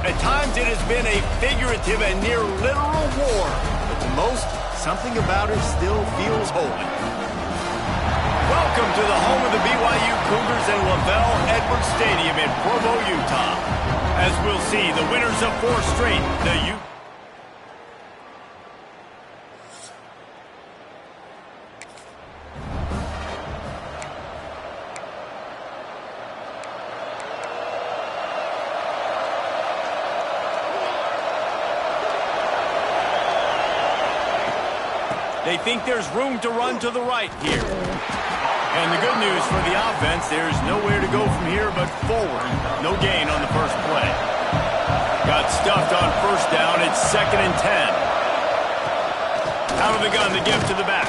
At times it has been a figurative and near literal war, but the most, something about it still feels holy. Welcome to the home of the BYU Cougars and LaVell Edwards Stadium in Provo, Utah. As we'll see, the winners of 4 straight, the Utes. They think there's room to run to the right here. And the good news for the offense, there's nowhere to go from here but forward. No gain on the first play. Got stuffed on first down. It's 2nd and 10. Out of the gun to give to the back.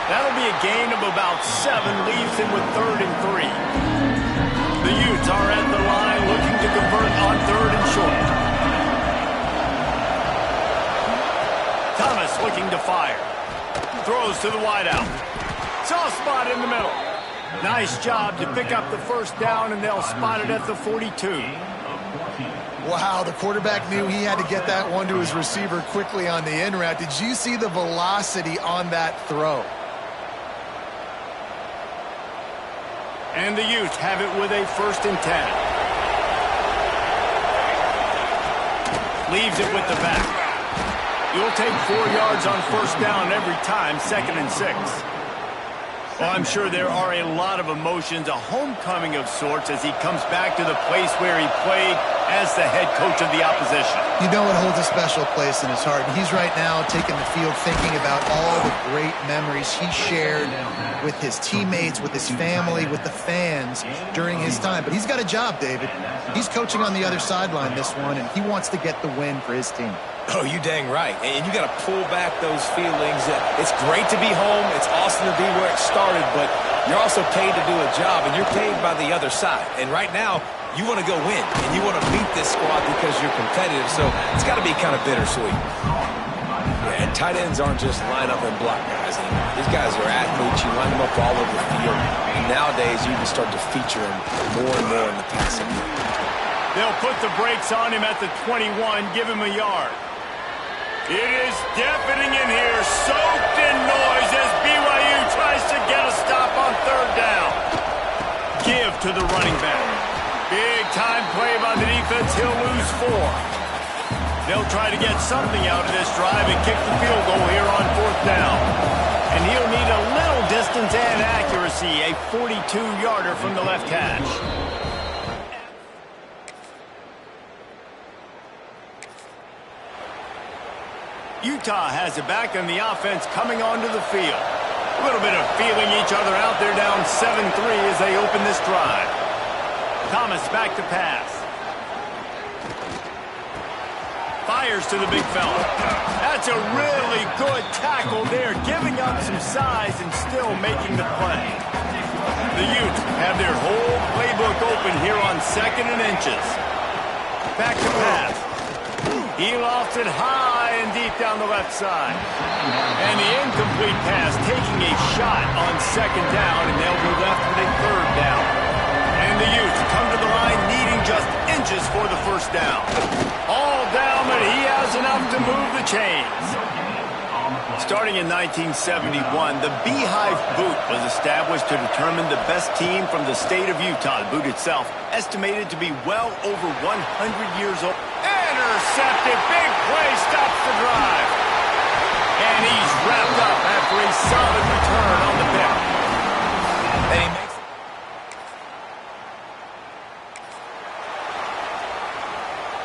That'll be a gain of about 7, leaves him with 3rd and 3. The Utes are at the line looking to convert on 3rd and short. Thomas looking to fire. Throws to the wideout. Soft spot in the middle. Nice job to pick up the first down, and they'll spot it at the 42. Wow, the quarterback knew he had to get that one to his receiver quickly on the in route. Did you see the velocity on that throw? And the Utes have it with a 1st and 10. Leaves it with the back. You'll take 4 yards on first down every time, 2nd and 6. Well, I'm sure there are a lot of emotions, a homecoming of sorts as he comes back to the place where he played as the head coach of the opposition. You know it holds a special place in his heart. And he's right now taking the field thinking about all the great memories he shared with his teammates, with his family, with the fans during his time. But he's got a job, David. He's coaching on the other sideline this one, and he wants to get the win for his team. Oh, you dang right. And you got to pull back those feelings. It's great to be home. It's awesome to be where it started, but you're also paid to do a job, and you're paid by the other side. And right now, you want to go win, and you want to beat this squad because you're competitive, so it's got to be kind of bittersweet. Yeah, and tight ends aren't just line up and block guys anymore. These guys are athletes. You line them up all over the field. And nowadays, you can start to feature them more and more in the passing game. They'll put the brakes on him at the 21, give him a yard. It is deafening in here, soaked in noise as BYU tries to get a stop on 3rd down. Give to the running back. Big time play by the defense. He'll lose 4. They'll try to get something out of this drive and kick the field goal here on 4th down. And he'll need a little distance and accuracy, a 42-yarder from the left hash. Utah has it back, and the offense coming onto the field. A little bit of feeling each other out there, down 7-3 as they open this drive. Thomas back to pass. Fires to the big fella. That's a really good tackle there, giving up some size and still making the play. The Utes have their whole playbook open here on 2nd and inches. Back to pass. He lofts it high and deep down the left side. And the incomplete pass taking a shot on 2nd down, and they'll be left with a 3rd down. And the Utes come to the line needing just inches for the first down. All down, but he has enough to move the chains. Starting in 1971, the Beehive Boot was established to determine the best team from the state of Utah. The boot itself estimated to be well over 100 years old. Intercepted, big play, stops the drive. And he's wrapped up after a solid return on the pick. And he makes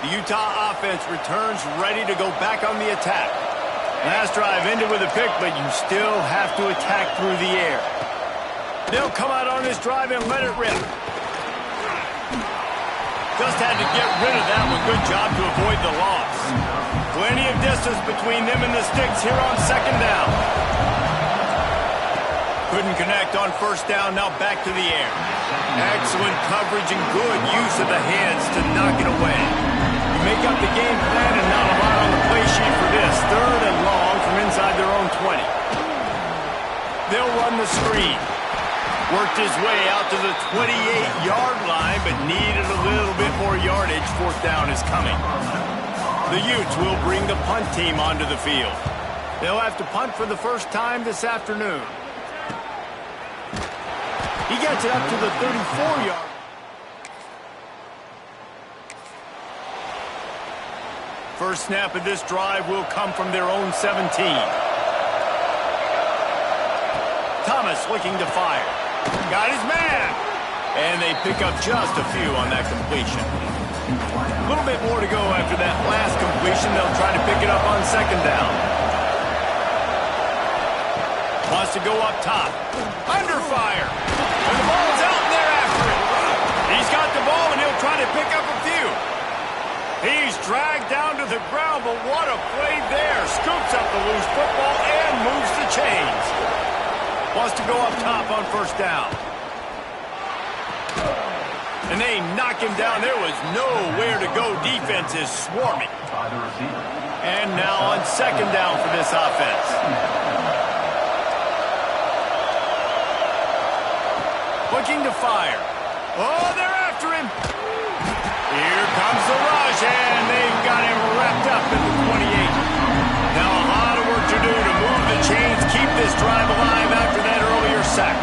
the Utah offense returns ready to go back on the attack. Last drive ended with a pick, but you still have to attack through the air. They'll come out on this drive and let it rip. Just had to get rid of that one. Good job to avoid the loss. Plenty of distance between them and the sticks here on 2nd down. Couldn't connect on first down, now back to the air. Excellent coverage and good use of the hands to knock it away. You make up the game plan and not a lot on the play sheet for this. 3rd and long from inside their own 20. They'll run the screen. Worked his way out to the 28-yard line, but needed a little bit more yardage. Fourth down is coming. The Utes will bring the punt team onto the field. They'll have to punt for the first time this afternoon. He gets it up to the 34-yard. First snap of this drive will come from their own 17. Thomas looking to fire. Got his man. And they pick up just a few on that completion. A little bit more to go after that last completion. They'll try to pick it up on second down. Wants to go up top. Under fire. And the ball's out and they're after it. He's got the ball and he'll try to pick up a few. He's dragged down to the ground, but what a play there. Scoops up the loose football and moves the chains. Wants to go up top on first down. And they knock him down. There was nowhere to go. Defense is swarming. And now on second down for this offense. Looking to fire. Oh, they're after him. Here comes the rush, and they've got him wrapped up in the 28. Now a lot of work to do to move the chains, keep this drive alive after that earlier sack.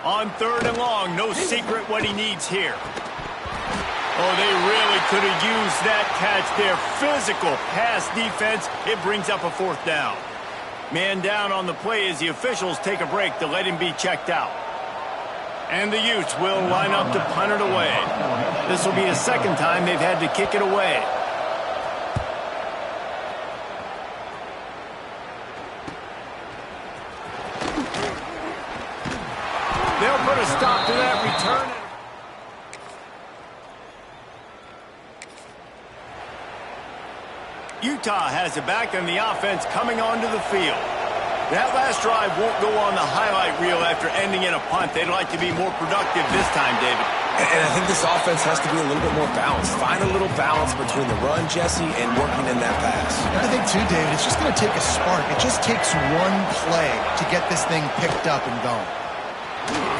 On third and long, no secret what he needs here. Oh, they really could have used that catch there. Physical pass defense. It brings up a fourth down. Man down on the play as the officials take a break to let him be checked out. And the Utes will line up to punt it away. This will be the second time they've had to kick it away. They'll put a stop to that return. Utah has it back and the offense coming onto the field. That last drive won't go on the highlight reel after ending in a punt. They'd like to be more productive this time, David. And I think this offense has to be a little bit more balanced. Find a little balance between the run, Jesse, and working in that pass. I think, too, David, it's just going to take a spark. It just takes one play to get this thing picked up and going.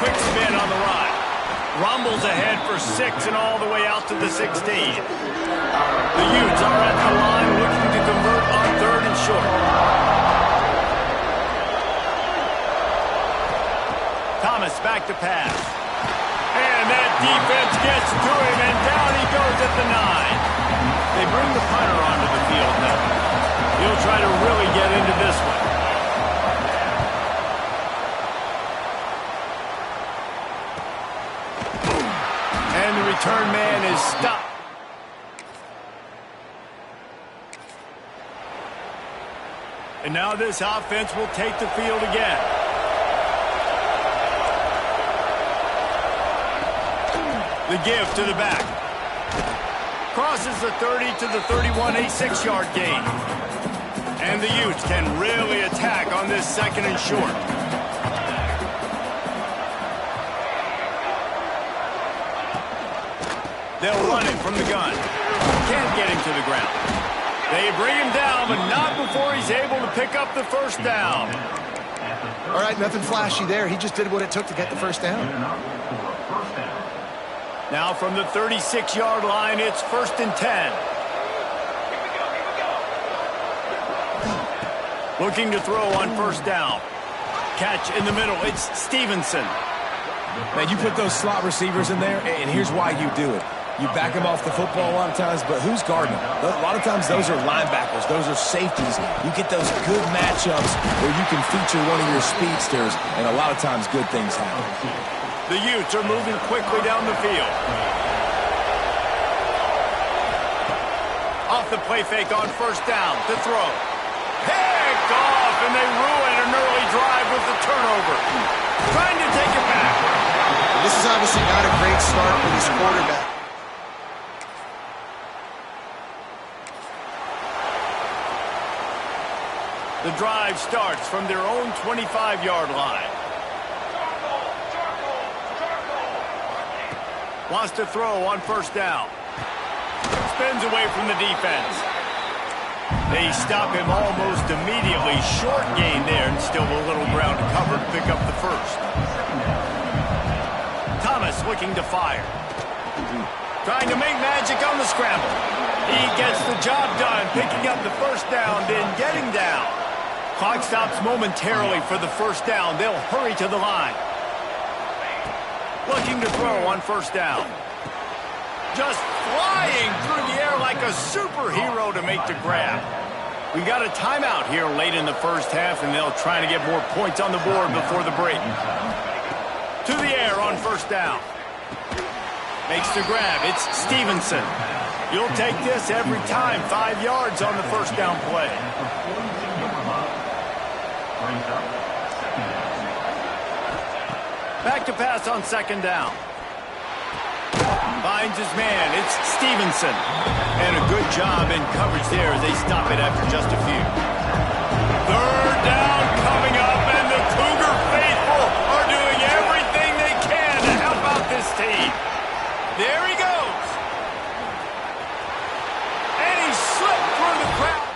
Quick spin on the ride. Rumbles ahead for 6 and all the way out to the 16. The Utes are at the line looking to convert on third and short. Thomas back to pass. And that defense gets to him, and down he goes at the 9. They bring the punter onto the field now. He'll try to really get into this one. And the return man is stopped. And now this offense will take the field again. The give to the back. Crosses the 30 to the 31, a 6-yard gain. And the Utes can really attack on this second and short. They'll run it from the gun. Can't get him to the ground. They bring him down, but not before he's able to pick up the first down. All right, nothing flashy there. He just did what it took to get the first down. Now from the 36-yard line, it's 1st and 10. Looking to throw on first down. Catch in the middle. It's Stevenson. Man, you put those slot receivers in there, and here's why you do it. You back them off the football a lot of times, but who's guarding them? A lot of times those are linebackers. Those are safeties. You get those good matchups where you can feature one of your speedsters, and a lot of times good things happen. The Utes are moving quickly down the field. Off the play fake on first down to throw. Picked off, and they ruin an early drive with the turnover. Trying to take it back. This is obviously not a great start for this quarterback. The drive starts from their own 25-yard line. Wants to throw on first down. Spins away from the defense. They stop him almost immediately. Short gain there, and still a little ground to cover to pick up the first. Thomas looking to fire. Trying to make magic on the scramble. He gets the job done, picking up the first down, then getting down. Clock stops momentarily for the first down. They'll hurry to the line. Looking to throw on first down. Just flying through the air like a superhero to make the grab. We got a timeout here late in the first half, and they'll try to get more points on the board before the break. To the air on first down. Makes the grab. It's Stevenson. You'll take this every time. 5 yards on the first down play. Back to pass on second down. Finds his man. It's Stevenson. And a good job in coverage there as they stop it after just a few. Third down coming up, and the Cougar faithful are doing everything they can to help out this team. There he goes. And he slipped through the crowd.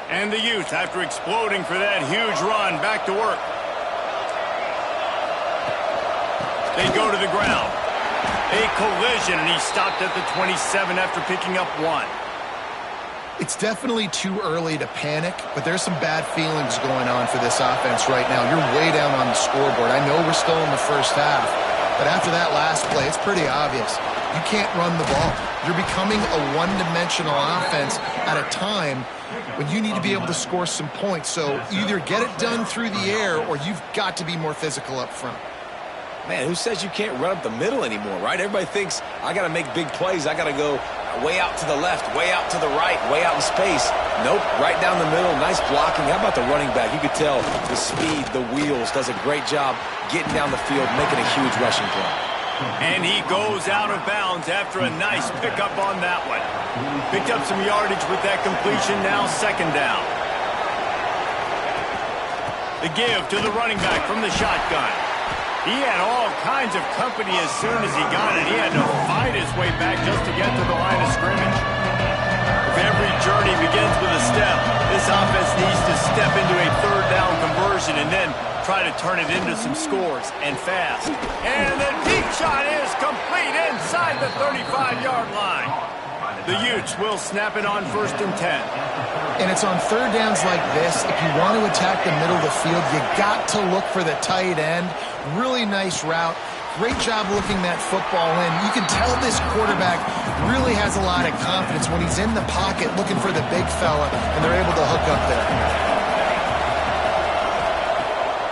And the Utes, after exploding for that huge run, back to work. They go to the ground. A collision, and he stopped at the 27 after picking up 1. It's definitely too early to panic, but there's some bad feelings going on for this offense right now. You're way down on the scoreboard. I know we're still in the first half, but after that last play, it's pretty obvious. You can't run the ball. You're becoming a one-dimensional offense at a time when you need to be able to score some points. So either get it done through the air, or you've got to be more physical up front. Man, who says you can't run up the middle anymore, right? Everybody thinks I got to make big plays. I got to go way out to the left, way out to the right, way out in space. Nope, right down the middle. Nice blocking. How about the running back? You could tell the speed, the wheels, does a great job getting down the field, making a huge rushing play. And he goes out of bounds after a nice pickup on that one. Picked up some yardage with that completion. Now second down. The give to the running back from the shotgun. He had all kinds of company as soon as he got it. He had to fight his way back just to get to the line of scrimmage. If every journey begins with a step, this offense needs to step into a third down conversion and then try to turn it into some scores, and fast. And the deep shot is complete inside the 35-yard line. The Utes will snap it on 1st and 10. And it's on third downs like this. If you want to attack the middle of the field, you got to look for the tight end. Really nice route. Great job looking that football in. You can tell this quarterback really has a lot of confidence when he's in the pocket looking for the big fella, and they're able to hook up there.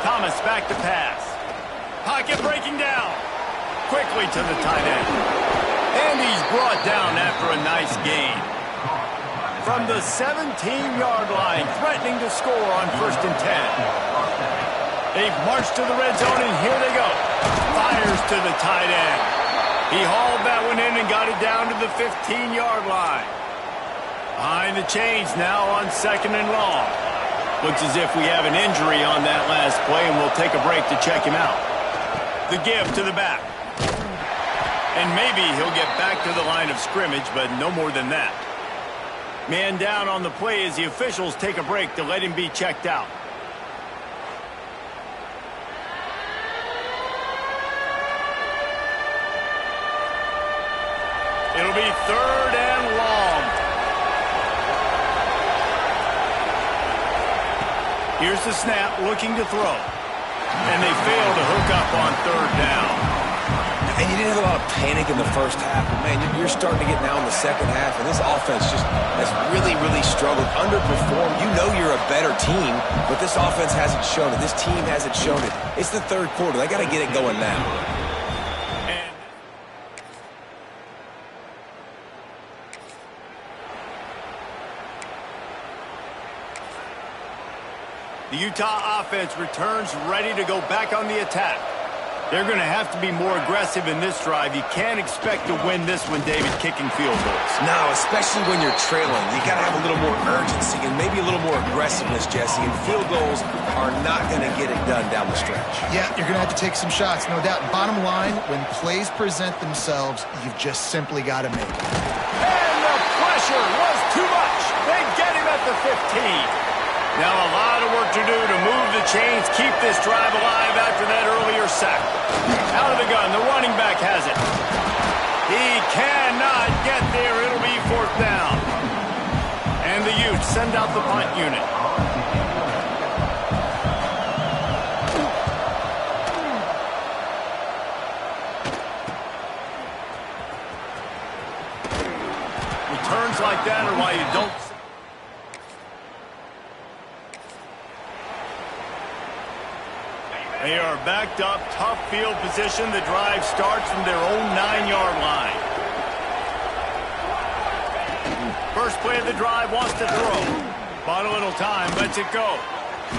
Thomas back to pass. Pocket breaking down. Quickly to the tight end. And he's brought down after a nice gain. From the 17-yard line, threatening to score on 1st and 10. They've marched to the red zone, and here they go. Fires to the tight end. He hauled that one in and got it down to the 15-yard line. Behind the chains now on 2nd and long. Looks as if we have an injury on that last play, and we'll take a break to check him out. The give to the back. And maybe he'll get back to the line of scrimmage, but no more than that. Man down on the play as the officials take a break to let him be checked out. It'll be 3rd and long. Here's the snap, looking to throw. And they fail to hook up on 3rd down. And you didn't have a lot of panic in the first half, but man, you're starting to get now in the second half, and this offense just has really, really struggled, underperformed. You know you're a better team, but this offense hasn't shown it. This team hasn't shown it. It's the third quarter. They got to get it going now. The Utah offense returns ready to go back on the attack. They're going to have to be more aggressive in this drive. You can't expect to win this one, David, kicking field goals. No, especially when you're trailing. You got to have a little more urgency and maybe a little more aggressiveness, Jesse. And field goals are not going to get it done down the stretch. Yeah, you're going to have to take some shots, no doubt. Bottom line, when plays present themselves, you've just simply got to make it. And the pressure was too much. They get him at the 15. Now a lot of work to do to move the chains, keep this drive alive after that earlier sack. Out of the gun, the running back has it. He cannot get there. It'll be fourth down. And the Utes send out the punt unit. Returns like that are why you don't. They are backed up, tough field position. The drive starts from their own 9-yard line. First play of the drive, wants to throw. Bought a little time, lets it go.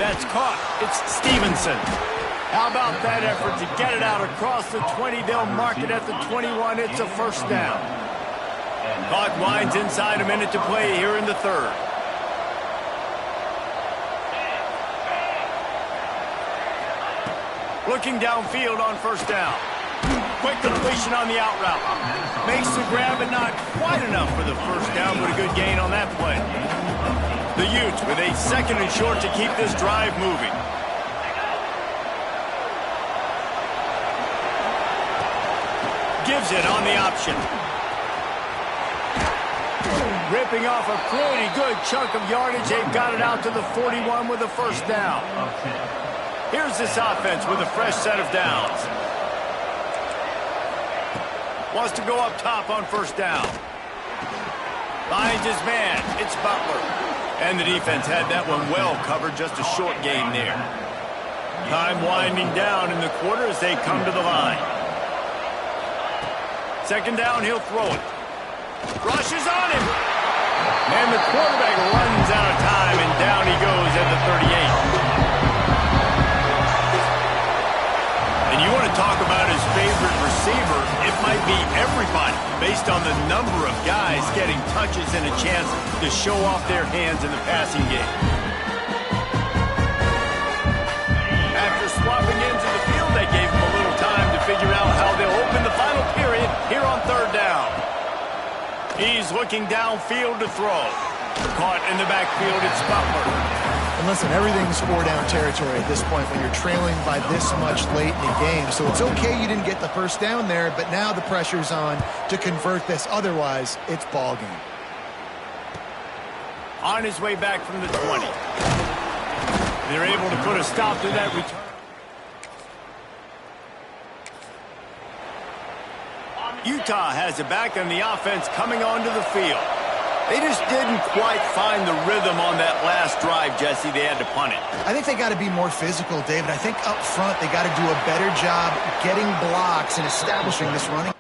That's caught. It's Stevenson. How about that effort to get it out across the 20? They'll mark it at the 21. It's a first down. Clock winds inside, a minute to play here in the third. Looking downfield on first down. Quick completion on the out route. Makes the grab, but not quite enough for the first down, but a good gain on that play. The Utes with a second and short to keep this drive moving. Gives it on the option. Ripping off a pretty good chunk of yardage. They've got it out to the 41 with a first down. Here's this offense with a fresh set of downs. Wants to go up top on first down. Finds his man. It's Butler. And the defense had that one well covered. Just a short gain there. Time winding down in the quarter as they come to the line. Second down, he'll throw it. Rushes on him. And the quarterback runs out of time, and down he goes at the 38. And you want to talk about his favorite receiver, it might be everybody, based on the number of guys getting touches and a chance to show off their hands in the passing game. After swapping into the field, they gave him a little time to figure out how they'll open the final period here on third down. He's looking downfield to throw. Caught in the backfield, it's Butler. And listen, everything's four-down territory at this point when you're trailing by this much late in the game. So it's okay you didn't get the first down there, but now the pressure's on to convert this. Otherwise, it's ball game. On his way back from the 20. They're able to put a stop to that return. Utah has it back, and the offense coming onto the field. They just didn't quite find the rhythm on that last drive, Jesse. They had to punt it. I think they got to be more physical, David. I think up front they got to do a better job getting blocks and establishing this running.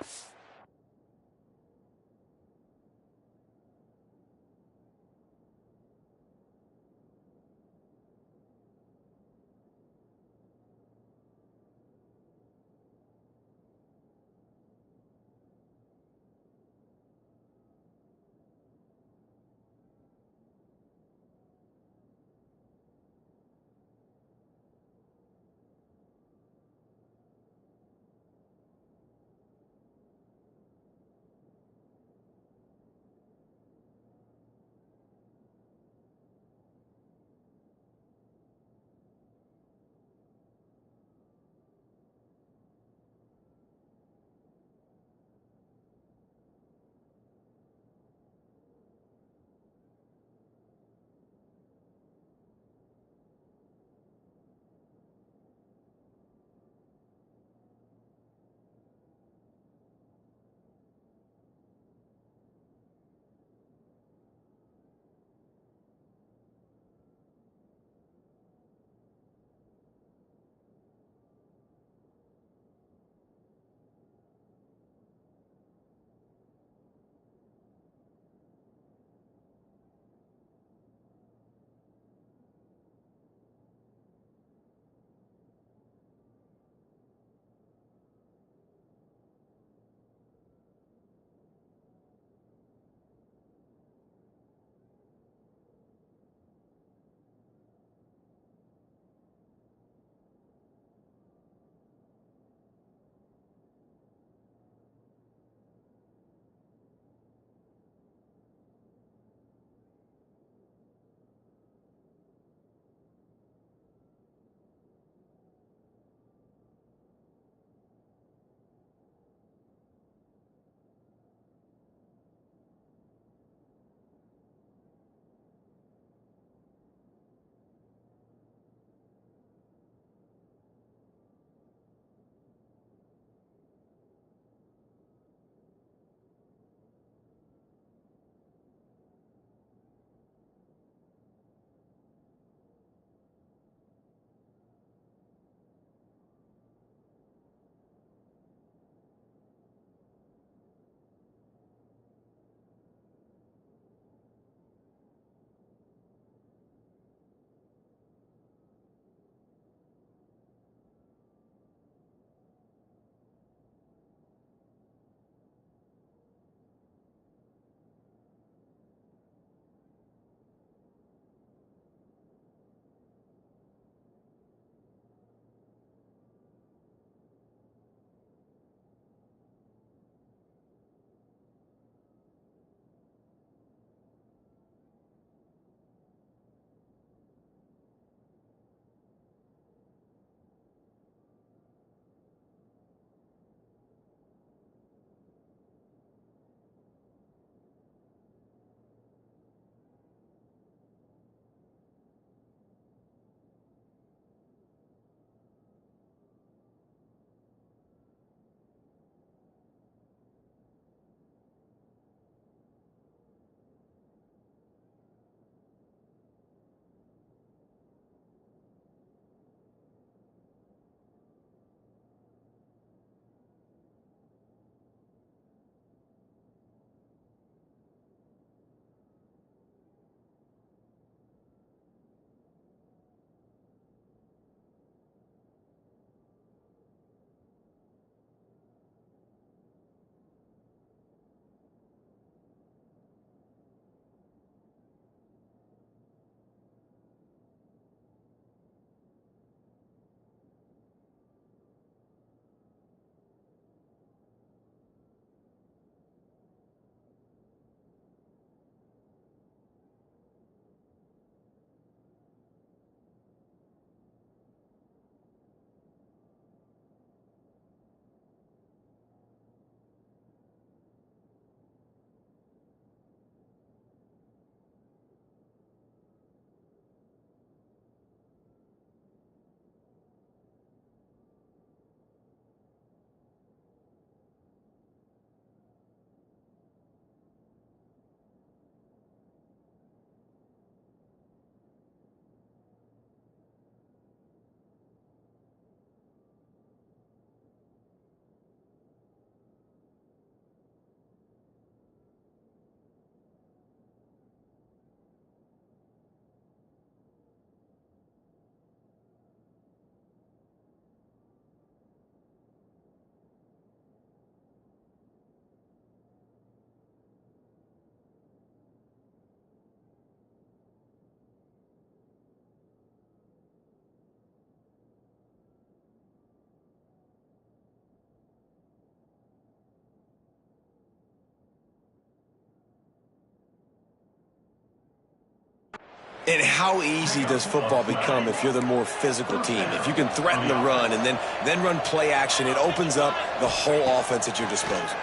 And how easy does football become if you're the more physical team? If you can threaten the run and then run play action, it opens up the whole offense at your disposal.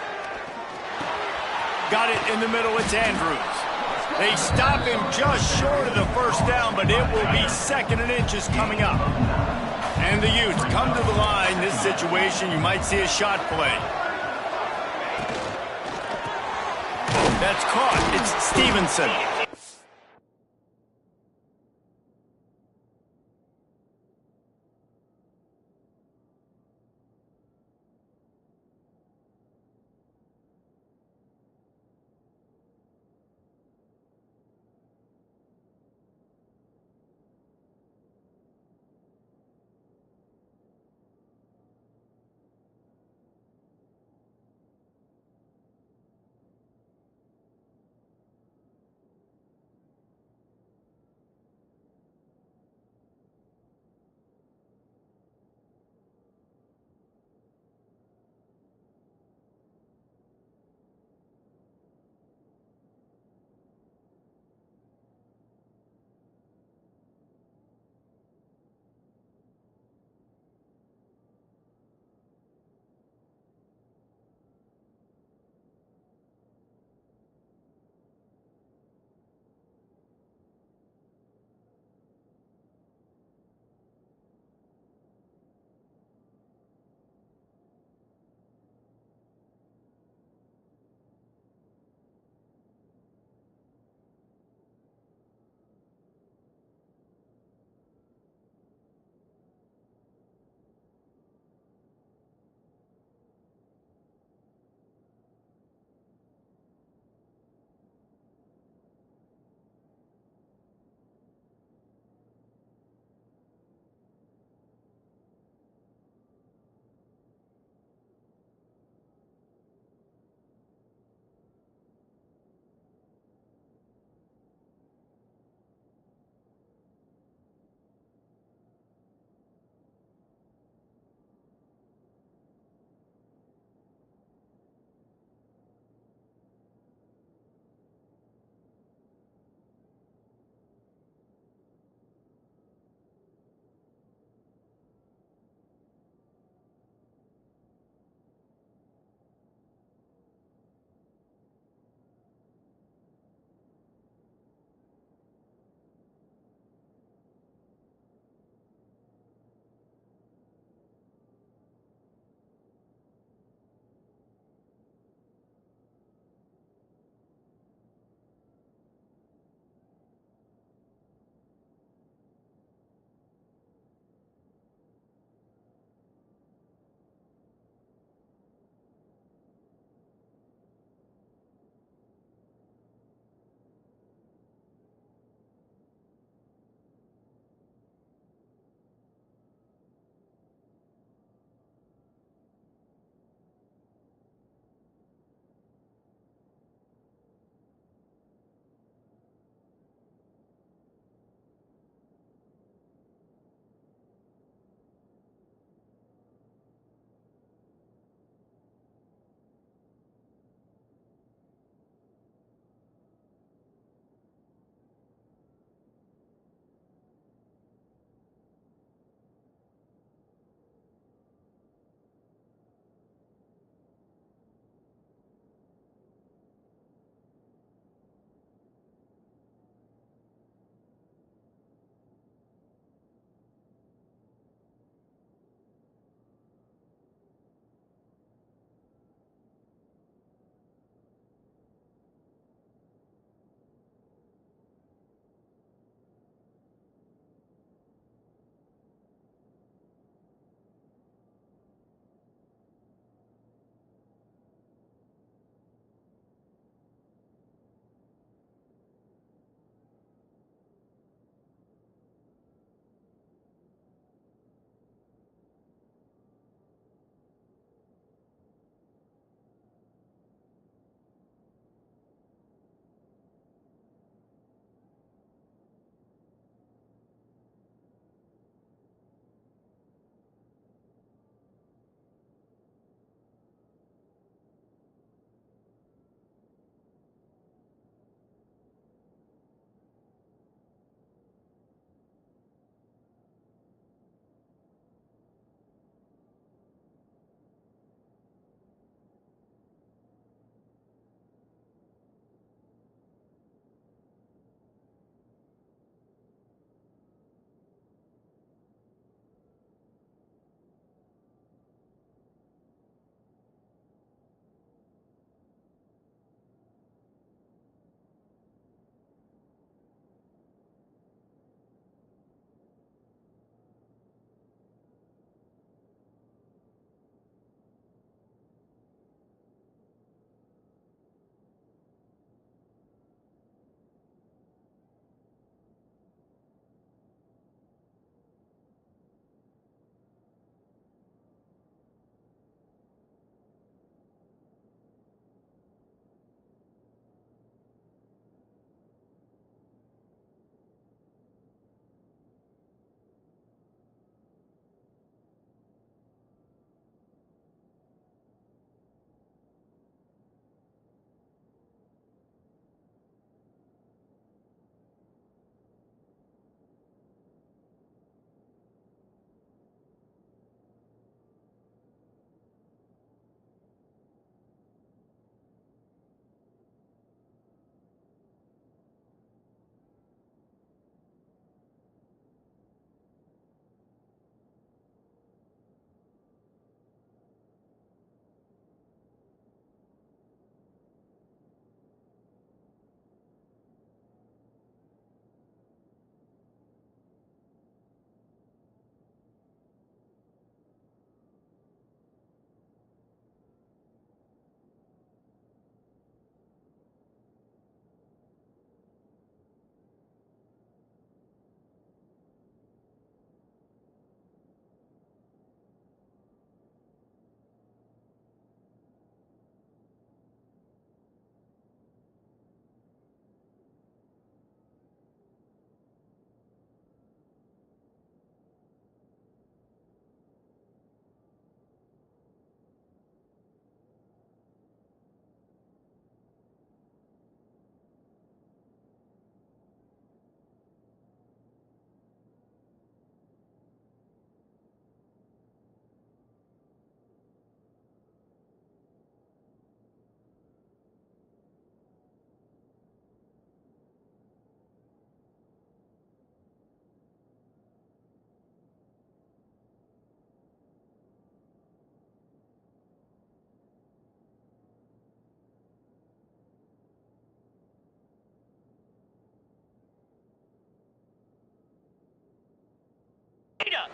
Got it in the middle. It's Andrews. They stop him just short of the first down, but it will be 2nd and inches coming up. And the Utes come to the line. This situation, you might see a shot play. That's caught. It's Stevenson.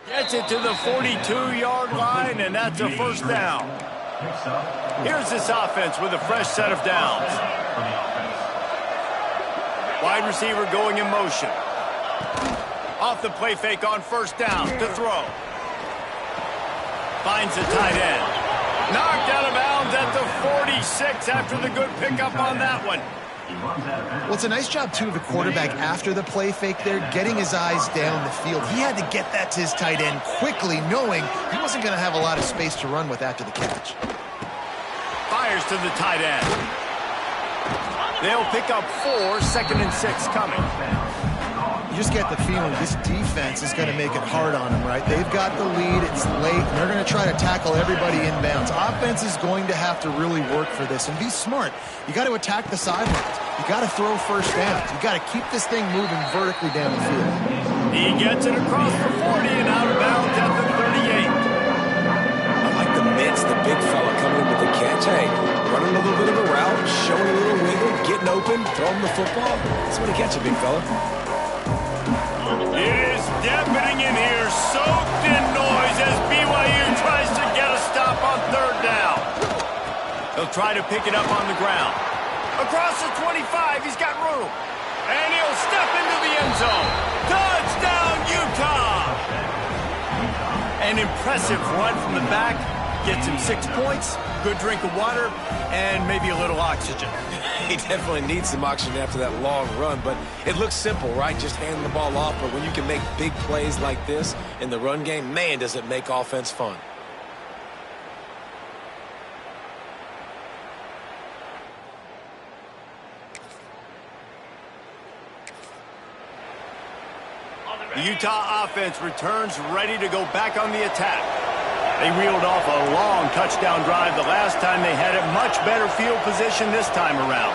Gets it to the 42-yard line, and that's a first down. Here's this offense with a fresh set of downs. Wide receiver going in motion. Off the play fake on first down to throw. Finds the tight end. Knocked out of bounds at the 46 after the good pickup on that one. Well, it's a nice job, too, of the quarterback after the play fake there, getting his eyes down the field. He had to get that to his tight end quickly, knowing he wasn't going to have a lot of space to run with after the catch. Fires to the tight end. They'll pick up 4, 2nd and 6 coming. You just get the feeling this defense is going to make it hard on them, right? They've got the lead, it's late, and they're going to try to tackle everybody inbounds. Offense is going to have to really work for this and be smart. You got to attack the sidelines. You got to throw first downs. You got to keep this thing moving vertically down the field. He gets it across the 40 and out of bounds at the 38. I like the mitts, the big fella coming in with the catch. Hey, running a little bit of a route, showing a little wiggle, getting open, throwing the football. That's when he catch it, big fella. It is deafening in here, soaked in noise as BYU tries to get a stop on third down. He'll try to pick it up on the ground. Across the 25, he's got room. And he'll step into the end zone. Touchdown, Utah! An impressive run from the back. Gets him 6 points, good drink of water, and maybe a little oxygen. He definitely needs some oxygen after that long run, but it looks simple, right? Just handing the ball off, but when you can make big plays like this in the run game, man, does it make offense fun. The Utah offense returns ready to go back on the attack. They reeled off a long touchdown drive the last time they had it. Much better field position this time around.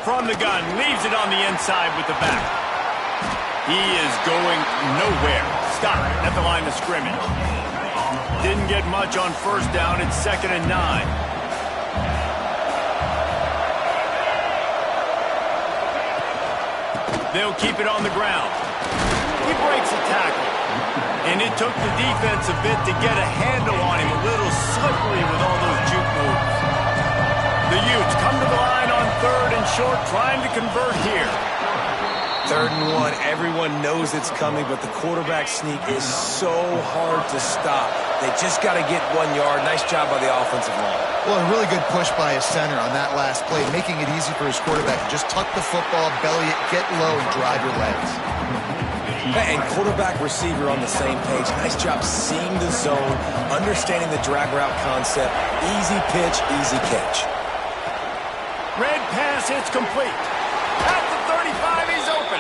From the gun, leaves it on the inside with the back. He is going nowhere. Stop at the line of scrimmage. Didn't get much on first down. It's 2nd and 9. They'll keep it on the ground. He breaks a tackle. And it took the defense a bit to get a handle on him. A little slippery with all those juke moves. The Utes come to the line on 3rd and short, trying to convert here. 3rd and 1. Everyone knows it's coming, but the quarterback sneak is so hard to stop. They just got to get 1 yard. Nice job by the offensive line. Well, a really good push by his center on that last play, making it easy for his quarterback to just tuck the football, belly it, get low, and drive your legs. And quarterback receiver on the same page. Nice job seeing the zone, understanding the drag route concept. Easy pitch, easy catch. Red pass, it's complete. At the 35, he's open.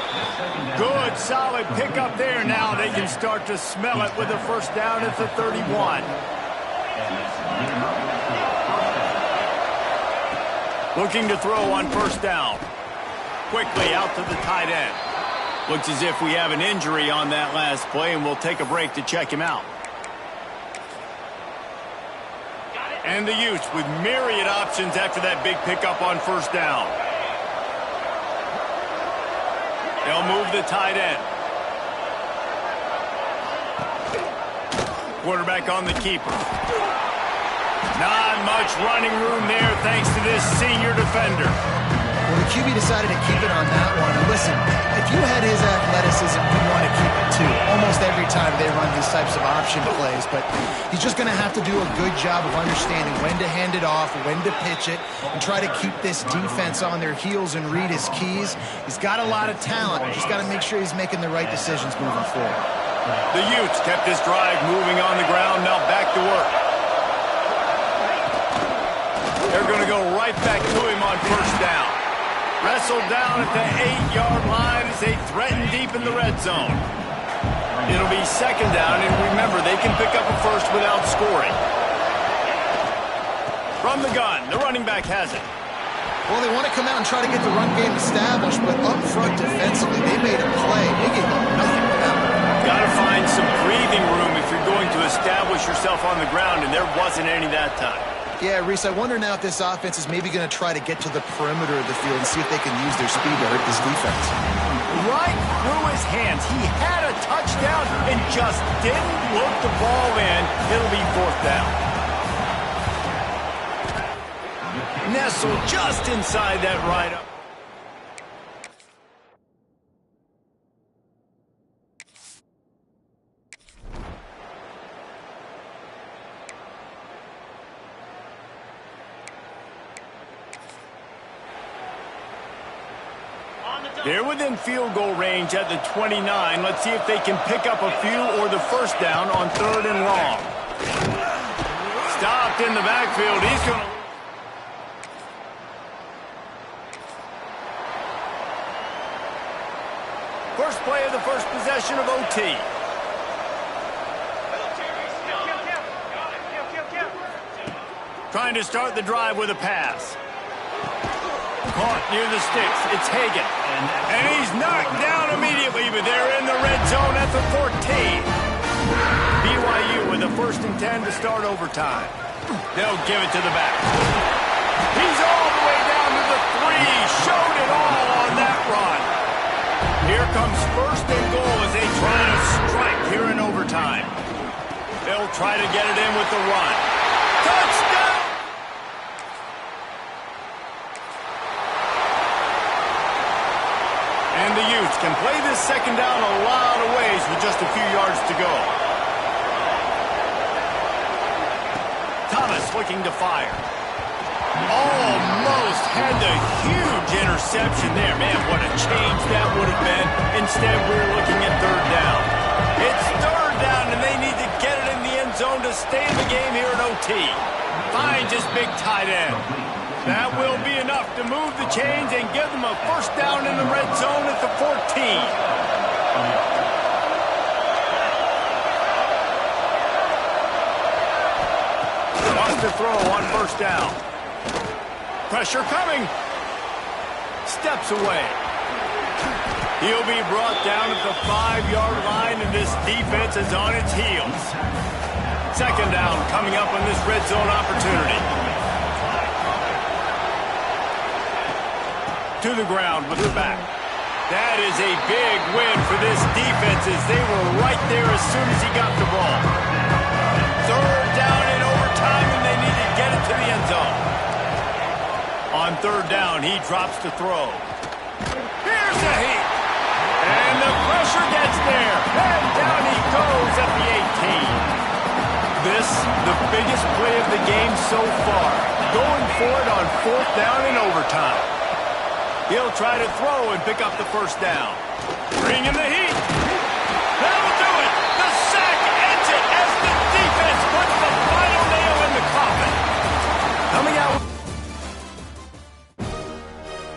Good, solid pickup there. Now they can start to smell it with a first down at the 31. Looking to throw on first down. Quickly out to the tight end. Looks as if we have an injury on that last play, and we'll take a break to check him out. And the Utes with myriad options after that big pickup on first down. They'll move the tight end. Quarterback on the keeper. Not much running room there thanks to this senior defender. Well, the QB decided to keep it on that one. And listen, if you had his athleticism, you'd want to keep it too. Almost every time they run these types of option plays. But he's just going to have to do a good job of understanding when to hand it off, when to pitch it, and try to keep this defense on their heels and read his keys. He's got a lot of talent. Just got to make sure he's making the right decisions moving forward. The Utes kept this drive moving on the ground. Now back to work. They're going to go right back to him on first down. Wrestled down at the 8-yard line as they threaten deep in the red zone. It'll be 2nd down, and remember, they can pick up a first without scoring. From the gun, the running back has it. Well, they want to come out and try to get the run game established, but up front defensively, they made a play. They gave up nothing for that one. Got to find some breathing room if you're going to establish yourself on the ground, and there wasn't any that time. Yeah, Reese, I wonder now if this offense is maybe going to try to get to the perimeter of the field and see if they can use their speed to hurt this defense. right through his hands. He had a touchdown and just didn't look the ball in. It'll be fourth down. Nestled just inside that right up. They're within field goal range at the 29. Let's see if they can pick up a few or the first down on 3rd and long. Stopped in the backfield. He's going to... First play of the first possession of OT. Trying to start the drive with a pass. Caught near the sticks. It's Hagan. And he's knocked down immediately, but they're in the red zone at the 14. BYU with a 1st and 10 to start overtime. They'll give it to the back. He's all the way down to the 3. Showed it all on that run. Here comes 1st and goal as they try to strike here in overtime. They'll try to get it in with the run. Touchdown! And the Utes can play this second down a lot of ways with just a few yards to go. Thomas looking to fire. Almost had the huge interception there. Man, what a change that would have been. Instead, we're looking at 3rd down. It's 3rd down, and they need to get it in the end zone to stay in the game here at OT. Finds his big tight end. That will be enough to move the chains and give them a first down in the red zone at the 14. Wants to throw on 1st down. Pressure coming. Steps away. He'll be brought down at the 5-yard line, and this defense is on its heels. 2nd down coming up on this red zone opportunity. To the ground with the back. That is a big win for this defense as they were right there as soon as he got the ball. 3rd down in overtime, and they need to get it to the end zone. On 3rd down, he drops to throw. Here's a heat. And the pressure gets there. And down he goes at the 18. This, the biggest play of the game so far. Going for it on 4th down in overtime. He'll try to throw and pick up the first down. Bring in the heat. Now